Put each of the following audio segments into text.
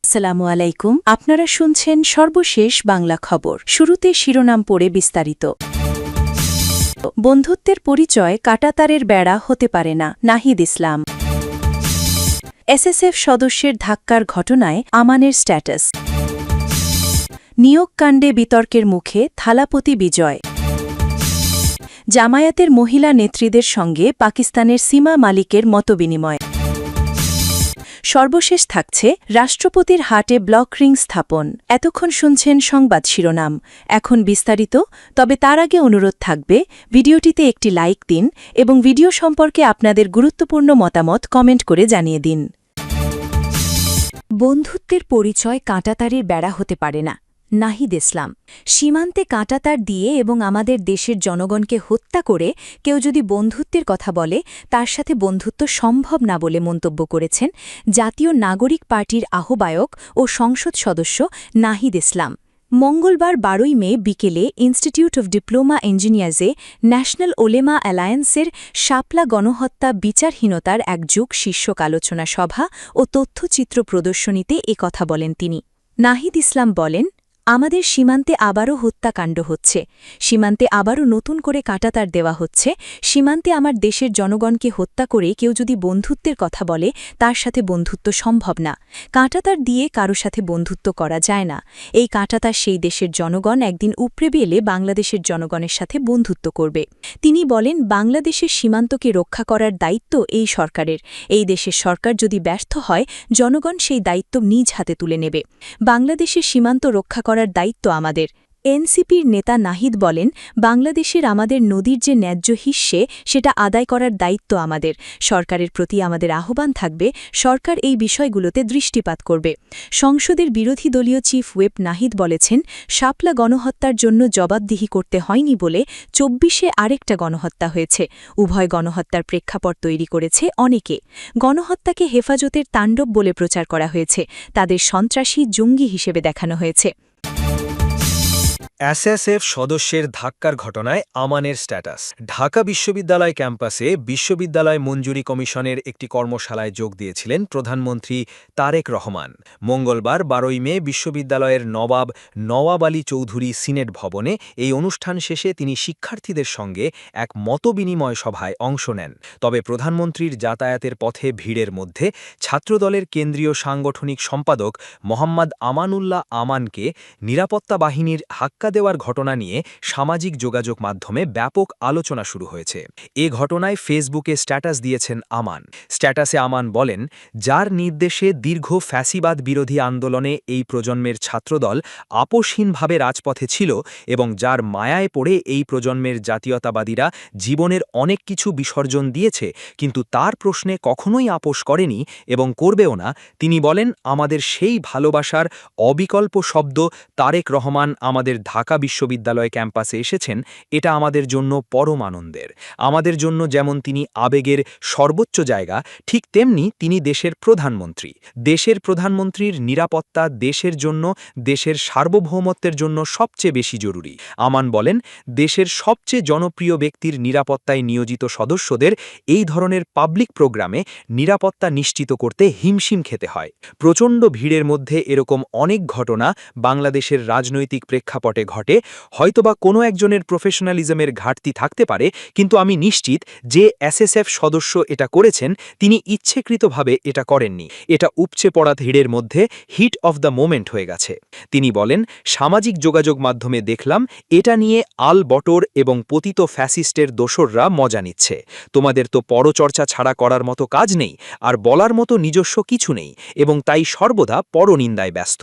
আসসালামু আলাইকুম। আপনারা শুনছেন সর্বশেষ বাংলা খবর। শুরুতে শিরোনাম পড়ে বিস্তারিত। বন্ধুত্বের পরিচয় কাঁটাতারের বেড়া হতে পারে না, নাহিদ ইসলাম। এসএসএফ সদস্যের ধাক্কার ঘটনায় আমানের স্ট্যাটাস। নিয়োগকাণ্ডে বিতর্কের মুখে থালাপতি বিজয়। জামায়াতের মহিলা নেত্রীদের সঙ্গে পাকিস্তানের সীমা মালিকের মতবিনিময়। সর্বশেষ থাকছে রাষ্ট্রপতির হাটে ব্লক রিং স্থাপন। এতক্ষণ শুনছেন সংবাদ শিরোনাম, এখন বিস্তারিত। তবে তার আগে অনুরোধ থাকবে, ভিডিওটিতে একটি লাইক দিন এবং ভিডিও সম্পর্কে আপনাদের গুরুত্বপূর্ণ মতামত কমেন্ট করে জানিয়ে দিন। বন্ধুত্বের পরিচয় কাঁটাতারের বেড়া হতে পারে না, নাহিদ ইসলাম। সীমান্তে কাঁটাতার দিয়ে এবং আমাদের দেশের জনগণকে হত্যা করে কেউ যদি বন্ধুত্বের কথা বলে, তার সাথে বন্ধুত্ব সম্ভব না বলে মন্তব্য করেছেন জাতীয় নাগরিক পার্টির আহ্বায়ক ও সংসদ সদস্য নাহিদ ইসলাম। মঙ্গলবার 12 মে বিকেলে institute of diploma ইঞ্জিনিয়ার্সে national Ulema অ্যালায়েন্সের শাপলা গণহত্যা বিচারহীনতার এক যুগ শীর্ষক আলোচনা সভা ও তথ্যচিত্র প্রদর্শনীতে কথা বলেন তিনি। নাহিদ ইসলাম বলেন, আমাদের সীমান্তে আবারও হত্যাকাণ্ড হচ্ছে, সীমান্তে আবারও নতুন করে কাঁটাতার দেওয়া হচ্ছে। সীমান্তে আমার দেশের জনগণকে হত্যা করে কেউ যদি বন্ধুত্বের কথা বলে, তার সাথে বন্ধুত্ব সম্ভব না। কাঁটাতার দিয়ে কারো সাথে বন্ধুত্ব করা যায় না। এই কাঁটাতার সেই দেশের জনগণ একদিন উপড়ে এলে বাংলাদেশের জনগণের সাথে বন্ধুত্ব করবে। তিনি বলেন, বাংলাদেশের সীমান্তকে রক্ষা করার দায়িত্ব এই সরকারের। এই দেশের সরকার যদি ব্যর্থ হয়, জনগণ সেই দায়িত্ব নিজ হাতে তুলে নেবে। বাংলাদেশের সীমান্ত রক্ষা করার দায়িত্ব আমাদের। এনসিপির নেতা নাহিদ বলেন, বাংলাদেশের আমাদের নদীর যে ন্যায্য হিস্যে, সেটা আদায় করার দায়িত্ব আমাদের। সরকারের প্রতি আমাদের আহ্বান থাকবে, সরকার এই বিষয়গুলোতে দৃষ্টিপাত করবে। সংসদের বিরোধী দলীয় চিফ হুইপ নাহিদ বলেছেন, শাপলা গণহত্যার জন্য জবাবদিহি করতে হয়নি বলে 24-এ আরেকটা গণহত্যা হয়েছে। উভয় গণহত্যার প্রেক্ষাপট তৈরি করেছে অনেকে। গণহত্যাকে হেফাজতের তাণ্ডব বলে প্রচার করা হয়েছে, তাদের সন্ত্রাসী জঙ্গি হিসেবে দেখানো হয়েছে। এসএসএফ সদস্যের ধাক্কার ঘটনায় আমানের স্ট্যাটাস। ঢাকা বিশ্ববিদ্যালয় ক্যাম্পাসে বিশ্ববিদ্যালয় মঞ্জুরি কমিশনের একটি কর্মশালায় যোগ দিয়েছিলেন প্রধানমন্ত্রী তারেক রহমান। মঙ্গলবার 12 মে বিশ্ববিদ্যালয়ের নওয়াব আলী চৌধুরী সিনেট ভবনে এই অনুষ্ঠান শেষে তিনি শিক্ষার্থীদের সঙ্গে এক মতবিনিময় সভায় অংশ নেন। তবে প্রধানমন্ত্রীর যাতায়াতের পথে ভিড়ের মধ্যে ছাত্রদলের কেন্দ্রীয় সাংগঠনিক সম্পাদক মোহাম্মদ আমানুল্লাহ আমানকে নিরাপত্তা বাহিনীর হাক্কা দেওয়ার ঘটনা নিয়ে সামাজিক যোগাযোগ মাধ্যমে ব্যাপক আলোচনা শুরু হয়েছে। এ ঘটনায় ফেসবুকে স্ট্যাটাস দিয়েছেন আমান। স্ট্যাটাসে আমান বলেন, যার নির্দেশে দীর্ঘ ফ্যাসিবাদ বিরোধী আন্দোলনে এই প্রজন্মের ছাত্রদল আপোষহীনভাবে রাজপথে ছিল এবং যার মায়ায় পড়ে এই প্রজন্মের জাতীয়তাবাদীরা জীবনের অনেক কিছু বিসর্জন দিয়েছে, কিন্তু তার প্রশ্নে কখনোই আপোষ করেনি এবং করবেও না। তিনি বলেন, আমাদের সেই ভালোবাসার অবিকল্প শব্দ তারেক রহমান আমাদের ঢাকা বিশ্ববিদ্যালয় ক্যাম্পাসে এসেছেন, এটা আমাদের জন্য পরম আনন্দের। আমাদের জন্য যেমন তিনি আবেগের সর্বোচ্চ জায়গা, ঠিক তেমনি তিনি দেশের প্রধানমন্ত্রী। দেশের প্রধানমন্ত্রীর নিরাপত্তা দেশের জন্য, দেশের সার্বভৌমত্বের জন্য সবচেয়ে বেশি জরুরি। আমান বলেন, দেশের সবচেয়ে জনপ্রিয় ব্যক্তির নিরাপত্তায় নিয়োজিত সদস্যদের এই ধরনের পাবলিক প্রোগ্রামে নিরাপত্তা নিশ্চিত করতে হিমশিম খেতে হয়। প্রচণ্ড ভিড়ের মধ্যে এরকম অনেক ঘটনা বাংলাদেশের রাজনৈতিক প্রেক্ষাপটে ঘটে। হয়তোবা কোনো একজনের প্রফেশনালিজমের ঘাটতি থাকতে পারে, কিন্তু আমি নিশ্চিত যে এসএসএফ সদস্য এটা করেছেন, তিনি ইচ্ছেকৃতভাবে এটা করেননি। এটা উপচে পড়া ভিড়ের মধ্যে হিট অফ দ্য মোমেন্ট হয়ে গেছে। তিনি বলেন, সামাজিক যোগাযোগ মাধ্যমে দেখলাম এটা নিয়ে আল বটর এবং পতিত ফ্যাসিস্টের দোসররা মজা নিচ্ছে। তোমাদের তো পরচর্চা ছাড়া করার মতো কাজ নেই, আর বলার মতো নিজস্ব কিছু নেই, এবং তাই সর্বদা পরনিন্দায় ব্যস্ত।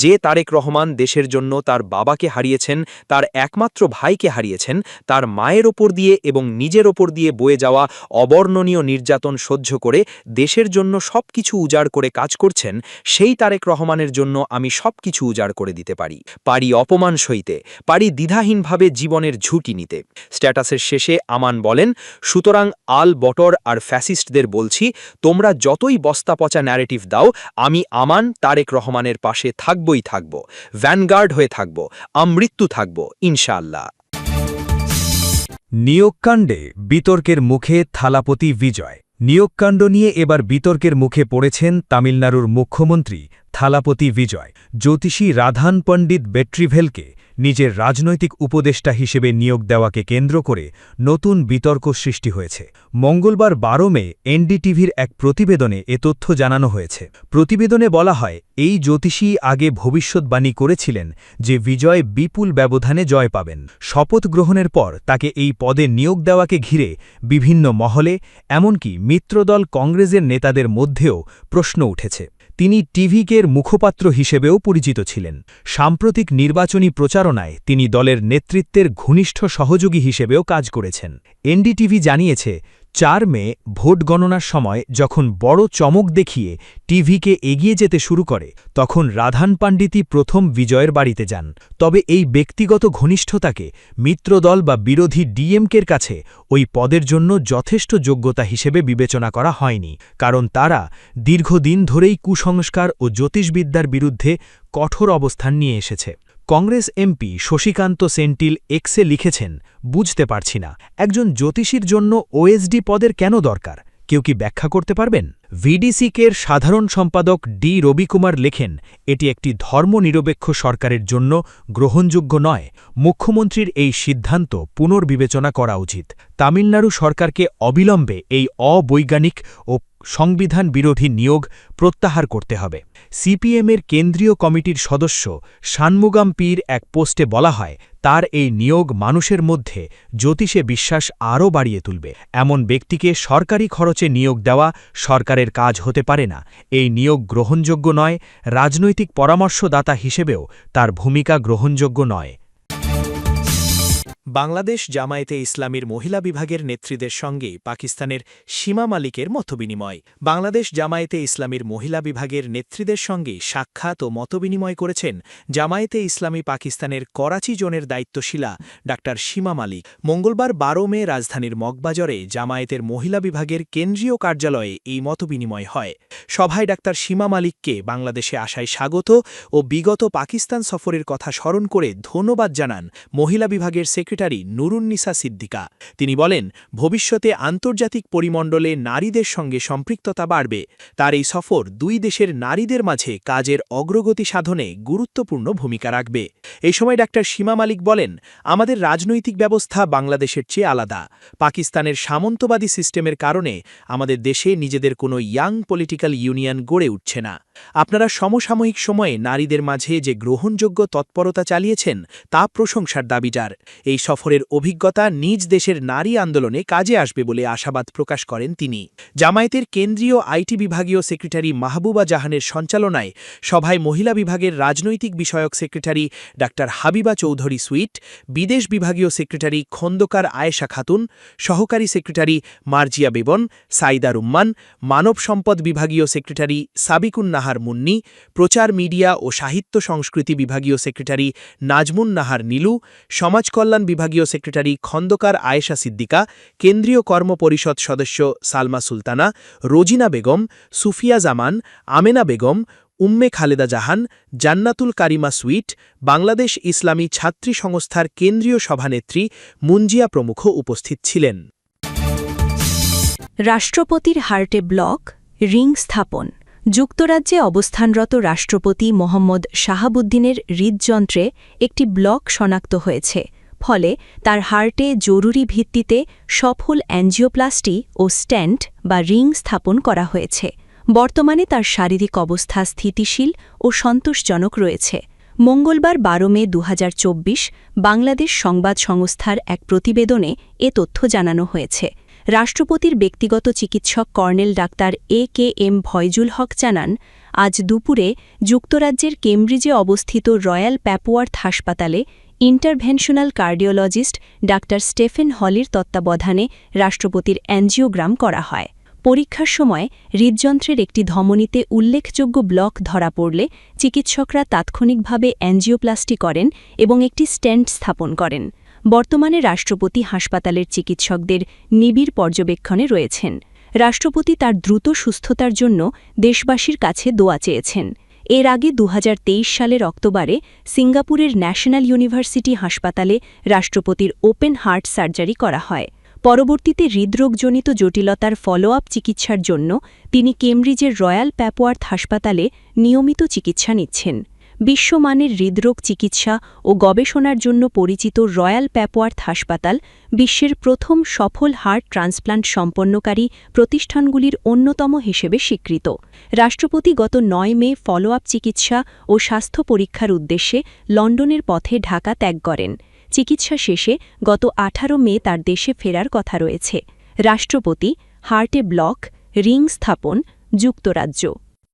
যে তারেক রহমান দেশের জন্য তার বাবাকে হারিয়েছেন, তার একমাত্র ভাইকে হারিয়েছেন, তার মায়ের ওপর দিয়ে এবং নিজের ওপর দিয়ে বয়ে যাওয়া অবর্ণনীয় নির্যাতন সহ্য করে দেশের জন্য সবকিছু উজাড় করে কাজ করছেন, সেই তারেক রহমানের জন্য আমি সবকিছু উজাড় করে দিতে পারি অপমান সইতে, পারি দ্বিধাহীনভাবে জীবনের ঝুঁকি নিতে। স্ট্যাটাসের শেষে আমান বলেন, সুতরাং আল বটর আর ফ্যাসিস্টদের বলছি, তোমরা যতই বস্তাপচা ন্যারেটিভ দাও, আমি আমান তারেক রহমানের পাশে থাকবই থাকব, ভ্যানগার্ড হয়ে থাকব, আমৃত্যু থাকব ইনশাআল্লাহ। নিয়োগকাণ্ডে বিতর্কের মুখে থালাপতি বিজয়। নিয়োগকাণ্ড নিয়ে এবার বিতর্কের মুখে পড়েছেন তামিলনাড়ুর মুখ্যমন্ত্রী থালাপতি বিজয়। জ্যোতিষী রাধান পণ্ডিত বেট্রিভেলকে নিজের রাজনৈতিক উপদেষ্টা হিসেবে নিয়োগ দেওয়াকে কেন্দ্র করে নতুন বিতর্ক সৃষ্টি হয়েছে। মঙ্গলবার 12 মে এনডিটিভির এক প্রতিবেদনে এ তথ্য জানানো হয়েছে। প্রতিবেদনে বলা হয়, এই জ্যোতিষী আগে ভবিষ্যৎবাণী করেছিলেন যে বিজয় বিপুল ব্যবধানে জয় পাবেন। শপথ গ্রহণের পর তাকে এই পদে নিয়োগ দেওয়াকে ঘিরে বিভিন্ন মহলে, এমনকি মিত্রদল কংগ্রেসের নেতাদের মধ্যেও প্রশ্ন উঠেছে। তিনি টিভিকের মুখপাত্র হিসেবেও পরিচিত ছিলেন। সাম্প্রতিক নির্বাচনী প্রচারণায় তিনি দলের নেতৃত্বের ঘনিষ্ঠ সহযোগী হিসেবেও কাজ করেছেন। এনডিটিভি জানিয়েছে, 4 মে ভোট গণনার সময় যখন বড় চমক দেখিয়ে টিভিকে এগিয়ে যেতে শুরু করে, তখন রাধান পাণ্ডিতি প্রথম বিজয়ের বাড়িতে যান। তবে এই ব্যক্তিগত ঘনিষ্ঠতাকে মিত্রদল বা বিরোধী ডিএমকের কাছে ওই পদের জন্য যথেষ্ট যোগ্যতা হিসেবে বিবেচনা করা হয়নি, কারণ তারা দীর্ঘদিন ধরেই কুসংস্কার ও জ্যোতিষবিদ্যার বিরুদ্ধে কঠোর অবস্থান নিয়ে এসেছে। কংগ্রেস এমপি শশীকান্ত সেন্টিল এক্সে লিখেছেন, বুঝতে পারছি না, একজন জ্যোতিষীর জন্য ওএসডি পদের কেন দরকার? কেউ কি ব্যাখ্যা করতে পারবেন? ভিডিসিকের সাধারণ সম্পাদক ডি রবিকুমার লেখেন, এটি একটি ধর্মনিরপেক্ষ সরকারের জন্য গ্রহণযোগ্য নয়। মুখ্যমন্ত্রীর এই সিদ্ধান্ত পুনর্বিবেচনা করা উচিত। তামিলনাড়ু সরকারকে অবিলম্বে এই অবৈজ্ঞানিক ও সংবিধান বিরোধী নিয়োগ প্রত্যাহার করতে হবে। সিপিএমের কেন্দ্রীয় কমিটির সদস্য শানমুগাম পীর এক পোস্টে বলা হয়, তার এই নিয়োগ মানুষের মধ্যে জ্যোতিষে বিশ্বাস আরও বাড়িয়ে তুলবে। এমন ব্যক্তিকে সরকারি খরচে নিয়োগ দেওয়া সরকারের কাজ হতে পারে না। এই নিয়োগ গ্রহণযোগ্য নয়। রাজনৈতিক পরামর্শদাতা হিসেবেও তার ভূমিকা গ্রহণযোগ্য নয়। বাংলাদেশ জামায়াতে ইসলামীর মহিলা বিভাগের নেত্রীদের সঙ্গে পাকিস্তানের সীমা মালিকের মতবিনিময়। বাংলাদেশ জামায়াতে ইসলামীর মহিলা বিভাগের নেত্রীদের সঙ্গে সাক্ষাৎ ও মতবিনিময় করেছেন জামায়াতে ইসলামী পাকিস্তানের করাচি জোনের দায়িত্বশীলা ডাক্তার সীমা মালিক। মঙ্গলবার 12 মে রাজধানীর মগবাজারে জামায়াতের মহিলা বিভাগের কেন্দ্রীয় কার্যালয়ে এই মতবিনিময় হয়। সভায় ডাক্তার সীমা মালিককে বাংলাদেশে আসায় স্বাগত ও বিগত পাকিস্তান সফরের কথা স্মরণ করে ধন্যবাদ জানান মহিলা বিভাগের সেক্রেটারি নুরুন্নিসা সিদ্দিকা। তিনি বলেন, ভবিষ্যতে আন্তর্জাতিক পরিমণ্ডলে নারীদের সঙ্গে সম্পৃক্ততা বাড়বে। তার এই সফর দুই দেশের নারীদের মাঝে কাজের অগ্রগতি সাধনে গুরুত্বপূর্ণ ভূমিকা রাখবে। এই সময় ডাক্তার সীমা মালিক বলেন, আমাদের রাজনৈতিক ব্যবস্থা বাংলাদেশের চেয়ে আলাদা। পাকিস্তানের সামন্তবাদী সিস্টেমের কারণে আমাদের দেশে নিজেদের কোনো ইয়াং পলিটিক্যাল ইউনিয়ন গড়ে উঠছে না। আপনারা সমসাময়িক সময়ে নারীদের মাঝে যে গ্রহণযোগ্য তৎপরতা চালিয়েছেন তা প্রশংসার দাবিদার। এই সফরের অভিজ্ঞতা নিজ দেশের নারী আন্দোলনে কাজে আসবে বলে আশাবাদ প্রকাশ করেন তিনি। জামায়াতের কেন্দ্রীয় আইটি বিভাগীয় সেক্রেটারি মাহবুবা জাহানের সঞ্চালনায় সভায় মহিলা বিভাগের রাজনৈতিক বিষয়ক secretary doctor Habiba Chowdhury sweet, বিদেশ বিভাগীয় সেক্রেটারি খন্দকার আয়েশা খাতুন, সহকারী সেক্রেটারি মার্জিয়া বেবন, সাইদা রুম্মান, মানব সম্পদ বিভাগীয় সেক্রেটারি সাবিকুন নাহার মুন্নি, প্রচার মিডিয়া ও সাহিত্য সংস্কৃতি বিভাগীয় সেক্রেটারি নাজমুন নাহার নীলু, সমাজকল্যাণ বিভাগীয় সেক্রেটারি খন্দকার আয়েশা সিদ্দিকা, কেন্দ্রীয় কর্ম পরিষদ সদস্য সালমা সুলতানা, রোজিনা বেগম, সুফিয়া জামান, আমেনা বেগম, উম্মে খালেদা জাহান, জান্নাতুল কারিমা সুইট, বাংলাদেশ ইসলামী ছাত্রী সংস্থার কেন্দ্রীয় সভানেত্রী মুঞ্জিয়া প্রমুখ উপস্থিত ছিলেন। রাষ্ট্রপতির হার্টে ব্লক, রিং স্থাপন। যুক্তরাজ্যে অবস্থানরত রাষ্ট্রপতি মোহাম্মদ শাহাবুদ্দিনের হৃদযন্ত্রে একটি ব্লক শনাক্ত হয়েছে, ফলে তার হার্টে জরুরি ভিত্তিতে সফল অ্যাঞ্জিওপ্লাস্টি ও স্ট্যান্ট বা রিং স্থাপন করা হয়েছে। বর্তমানে তার শারীরিক অবস্থা স্থিতিশীল ও সন্তোষজনক রয়েছে। মঙ্গলবার 12 মে 2024 বাংলাদেশ সংবাদ সংস্থার এক প্রতিবেদনে এ তথ্য জানানো হয়েছে। রাষ্ট্রপতির ব্যক্তিগত চিকিৎসক কর্নেল ডাক্তার AKM ভয়জুল হক জানান, আজ দুপুরে যুক্তরাজ্যের কেমব্রিজে অবস্থিত রয়্যাল প্যাপওয়ার্থ হাসপাতালে ইন্টারভেনশনাল কার্ডিওলজিস্ট ডাক্তার স্টেফেন হলির তত্ত্বাবধানে রাষ্ট্রপতির অ্যাঞ্জিওগ্রাম করা হয়। পরীক্ষার সময় হৃদযন্ত্রের একটি ধমনীতে উল্লেখযোগ্য ব্লক ধরা পড়লে চিকিৎসকরা তাৎক্ষণিকভাবে অ্যাঞ্জিওপ্লাস্টি করেন এবং একটি স্ট্যান্ট স্থাপন করেন। বর্তমানে রাষ্ট্রপতি হাসপাতালের চিকিৎসকদের নিবিড় পর্যবেক্ষণে রয়েছেন। রাষ্ট্রপতি তার দ্রুত সুস্থতার জন্য দেশবাসীর কাছে দোয়া চেয়েছেন। এর আগে 2023 সালের অক্টোবরে সিঙ্গাপুরের ন্যাশনাল ইউনিভার্সিটি হাসপাতালে রাষ্ট্রপতির ওপেন হার্ট সার্জারি করা হয়। পরবর্তীতে হৃদরোগজনিত জটিলতার ফলো-আপ চিকিৎসার জন্য তিনি কেমব্রিজের রয়্যাল প্যাপওয়ার্থ হাসপাতালে নিয়মিত চিকিৎসা নিচ্ছেন। বিশ্বমানের হৃদরোগ চিকিৎসা ও গবেষণার জন্য পরিচিত রয়্যাল প্যাপওয়ার্থ হাসপাতাল বিশ্বের প্রথম সফল হার্ট ট্রান্সপ্লান্ট সম্পন্নকারী প্রতিষ্ঠানগুলির অন্যতম হিসেবে স্বীকৃত। রাষ্ট্রপতি গত ৯ মে ফলো-আপ চিকিৎসা ও স্বাস্থ্য পরীক্ষার উদ্দেশ্যে লন্ডনের পথে ঢাকা ত্যাগ করেন। চিকিৎসা শেষে গত ১৮ মে তার দেশে ফেরার কথা রয়েছে। রাষ্ট্রপতি হার্টে ব্লক, রিং স্থাপন, যুক্তরাজ্য।